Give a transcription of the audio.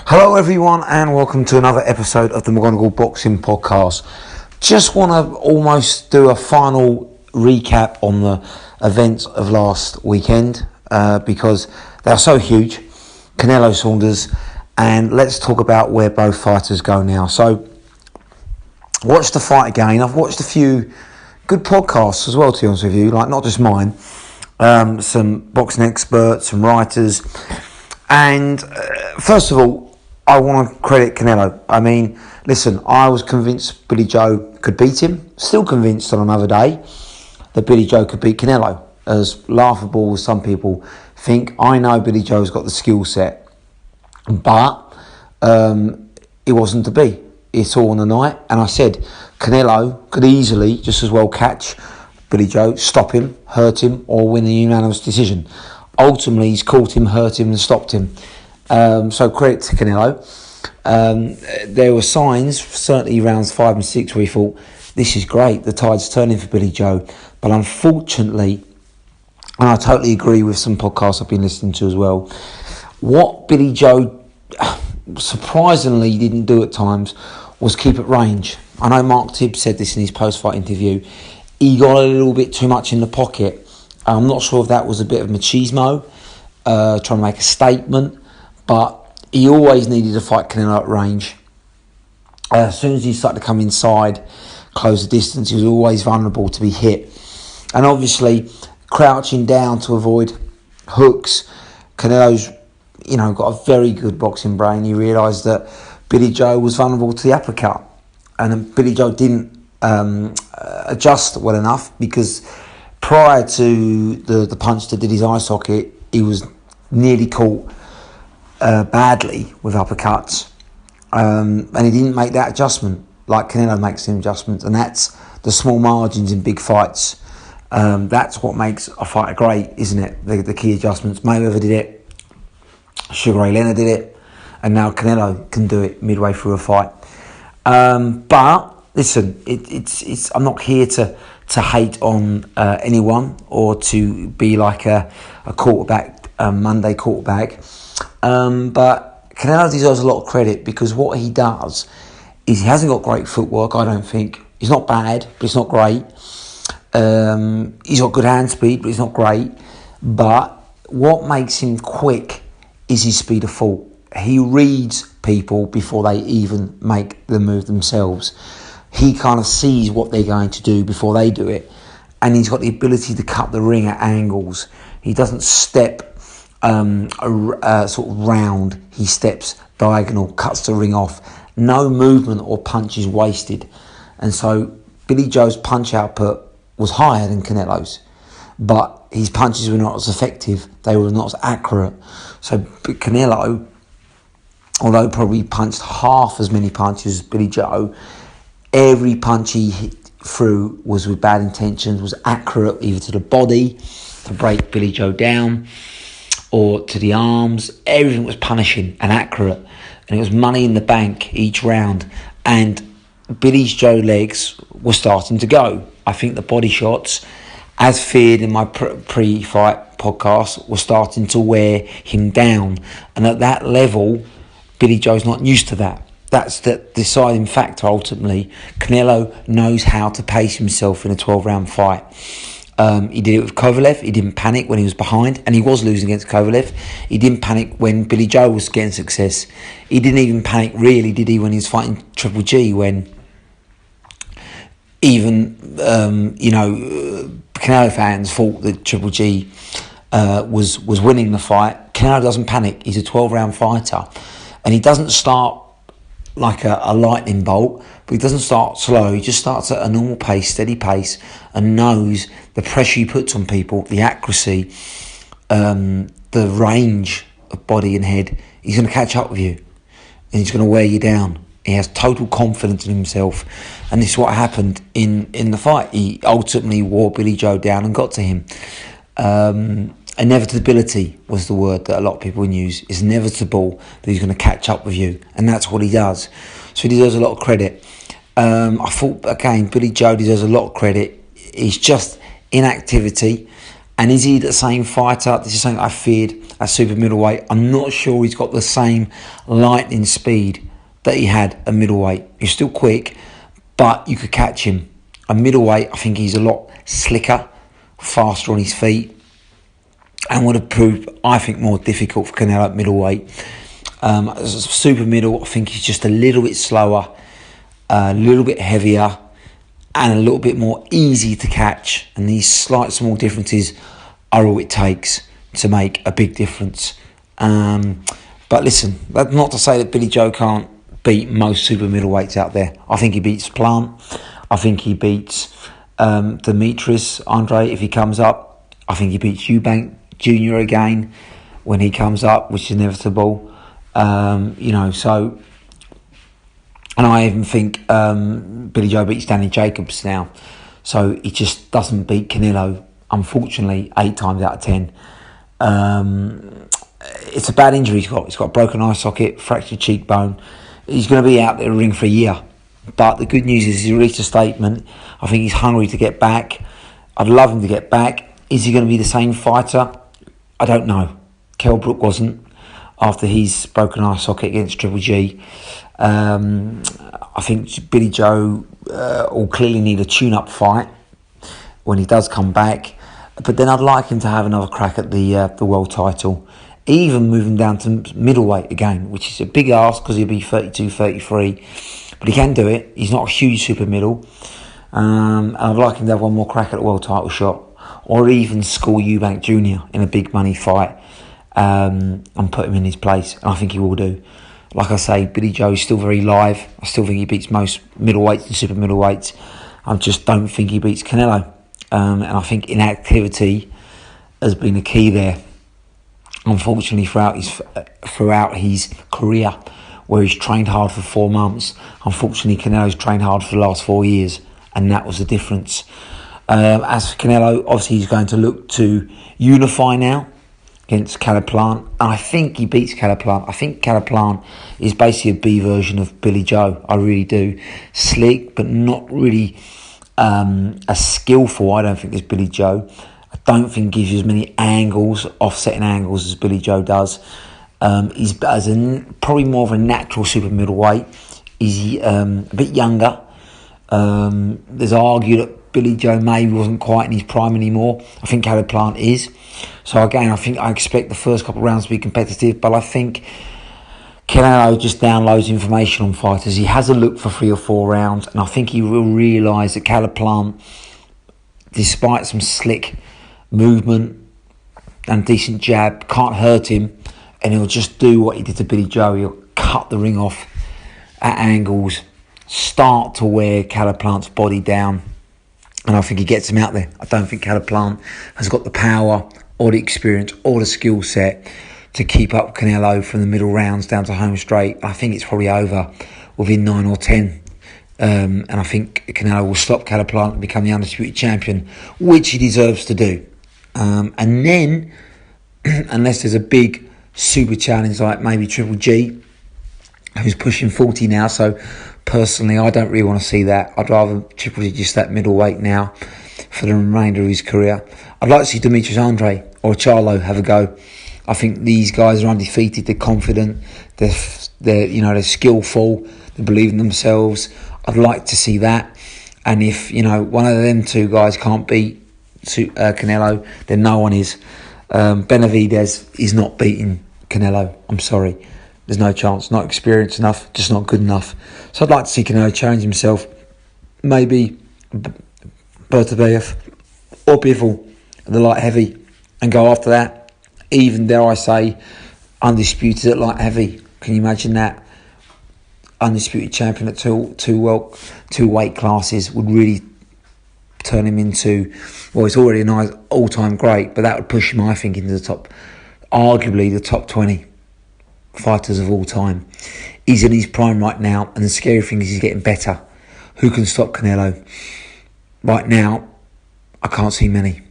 Hello everyone and welcome to another episode of the McGonagall Boxing Podcast. Just want to almost do a final recap on the events of last weekend because they're so huge. Canelosaunders, and let's talk about where both fighters go now. So, watch the fight again. I've watched a few good podcasts as well, to be honest with you, like not just mine. Some boxing experts, some writers. And first of all, I want to credit Canelo. I mean, listen, I was convinced Billy Joe could beat him. Still convinced on another day that Billy Joe could beat Canelo. As laughable as some people think, I know Billy Joe's got the skill set. But it wasn't to be. It's all on the night. And I said, Canelo could easily just as well catch Billy Joe, stop him, hurt him, or win a unanimous decision. Ultimately, he's caught him, hurt him, and stopped him. So credit to Canelo. There were signs, certainly rounds 5 and 6, where he thought, this is great, the tide's turning for Billy Joe. But unfortunately, and I totally agree with some podcasts I've been listening to as well, what Billy Joe surprisingly didn't do at times was keep at range. I know Mark Tibbs said this in his post-fight interview. He got a little bit too much in the pocket. I'm not sure if that was a bit of machismo, trying to make a statement, but he always needed to fight Canelo at range. As soon as he started to come inside, close the distance, he was always vulnerable to be hit. And obviously, crouching down to avoid hooks, Canelo's, got a very good boxing brain. He realised that Billy Joe was vulnerable to the uppercut, and Billy Joe didn't adjust well enough, because prior to the punch that did his eye socket, he was nearly caught badly with uppercuts, and he didn't make that adjustment like Canelo makes the adjustments, and that's the small margins in big fights. That's what makes a fighter great, isn't it? The key adjustments. Mayweather did it, Sugar Ray Leonard did it, and now Canelo can do it midway through a fight. But listen, it's I'm not here to hate on anyone or to be like a quarterback, Monday quarterback. But Canelo deserves a lot of credit, because what he does is he hasn't got great footwork, I don't think. He's not bad, but it's not great. He's got good hand speed, but it's not great. But what makes him quick is his speed of thought. He reads people before they even make the move themselves. He kind of sees what they're going to do before they do it. And he's got the ability to cut the ring at angles. He doesn't step sort of round. He steps diagonal, cuts the ring off. No movement or punch is wasted. And so Billy Joe's punch output was higher than Canelo's, but his punches were not as effective. They were not as accurate. So Canelo, although probably punched half as many punches as Billy Joe, every punch he hit through was with bad intentions, was accurate either to the body, to break Billy Joe down, or to the arms. Everything was punishing and accurate, and it was money in the bank each round. And Billy Joe legs were starting to go. I think the body shots, as feared in my pre-fight podcast, were starting to wear him down. And at that level, Billy Joe's not used to that. That's the deciding factor ultimately. Canelo knows how to pace himself in a 12-round fight. He did it with Kovalev. He didn't panic when he was behind, and he was losing against Kovalev. He didn't panic when Billy Joe was getting success. He didn't even panic really, did he, when he was fighting Triple G, when even Canelo fans thought that Triple G was winning the fight. Canelo doesn't panic. He's a 12-round fighter, and he doesn't start like a lightning bolt, but he doesn't start slow. He just starts at a normal pace, steady pace, and knows the pressure he puts on people, the accuracy, the range of body and head. He's going to catch up with you, and he's going to wear you down. He has total confidence in himself, and this is what happened in the fight. He ultimately wore Billy Joe down and got to him. Inevitability was the word that a lot of people use. It's inevitable that he's going to catch up with you, and that's what he does. So he deserves a lot of credit. I thought, again, Billy Joe deserves a lot of credit. He's just inactivity. And is he the same fighter? This is something I feared. at super middleweight. I'm not sure he's got the same lightning speed that he had at middleweight. He's still quick, but you could catch him. At middleweight, I think he's a lot slicker, faster on his feet, and would have proved, I think, more difficult for Canelo at middleweight. Super middle, I think he's just a little bit slower, a little bit heavier, and a little bit more easy to catch. And these slight small differences are all it takes to make a big difference. But listen, that's not to say that Billy Joe can't beat most super middleweights out there. I think he beats Plant. I think he beats Demetrius Andre if he comes up. I think he beats Eubank Jr. again when he comes up, which is inevitable. So, and I even think Billy Joe beats Danny Jacobs now. So he just doesn't beat Canelo, unfortunately, 8 times out of 10. It's a bad injury he's got. He's got a broken eye socket, fractured cheekbone. He's going to be out there in the ring for a year. But the good news is he released a statement. I think he's hungry to get back. I'd love him to get back. Is he going to be the same fighter? I don't know. Kell Brook wasn't after his broken eye socket against Triple G. I think Billy Joe will clearly need a tune-up fight when he does come back. But then I'd like him to have another crack at the world title, even moving down to middleweight again, which is a big ask because he'll be 32, 33. But he can do it. He's not a huge super middle. And I'd like him to have one more crack at the world title shot, or even school Eubank Jr. in a big money fight and put him in his place. And I think he will do. Like I say, Billy Joe is still very live. I still think he beats most middleweights and super middleweights. I just don't think he beats Canelo. And I think inactivity has been a key there. Unfortunately, throughout his career, where he's trained hard for 4 months, unfortunately, Canelo's trained hard for the last 4 years, and that was the difference. As for Canelo, obviously he's going to look to unify now against Plant, and I think he beats Plant. I think Plant is basically a B version of Billy Joe. I really do. Slick, but not really as skillful, I don't think, as Billy Joe. I don't think he gives you as many angles, offsetting angles, as Billy Joe does. He's probably more of a natural super middleweight. He's a bit younger. There's argued that Billy Joe maybe wasn't quite in his prime anymore. I think Plant is. So again, I expect the first couple of rounds to be competitive, but I think Canelo just downloads information on fighters. He has a look for 3 or 4 rounds, and I think he will realise that Plant, despite some slick movement and decent jab, can't hurt him, and he'll just do what he did to Billy Joe. He'll cut the ring off at angles, start to wear Plant's body down, and I think he gets him out there. I don't think Plant has got the power or the experience or the skill set to keep up Canelo from the middle rounds down to home straight. I think it's probably over within 9 or 10. And I think Canelo will stop Plant and become the undisputed champion, which he deserves to do. And then, unless there's a big super challenge like maybe Triple G, who's pushing 40 now, so personally I don't really want to see that. I'd rather Triple G just that middleweight now for the remainder of his career. I'd like to see Demetrius Andre or Charlo have a go. I think these guys are undefeated, they're confident, they're skillful, they believe in themselves. I'd like to see that. And if, one of them 2 guys can't beat Canelo, then no one is. Benavidez is not beating Canelo. I'm sorry. There's no chance. Not experienced enough, just not good enough. So I'd like to see Canelo challenge himself. Maybe Bertabayev or Bivol at the light heavy and go after that. Even, dare I say, undisputed at light heavy. Can you imagine that? Undisputed champion at two weight classes would really turn him into, well, it's already a nice all-time great, but that would push him, I think, into the top, arguably the top 20 fighters of all time. He's in his prime right now, and the scary thing is he's getting better. Who can stop Canelo? Right now, I can't see many.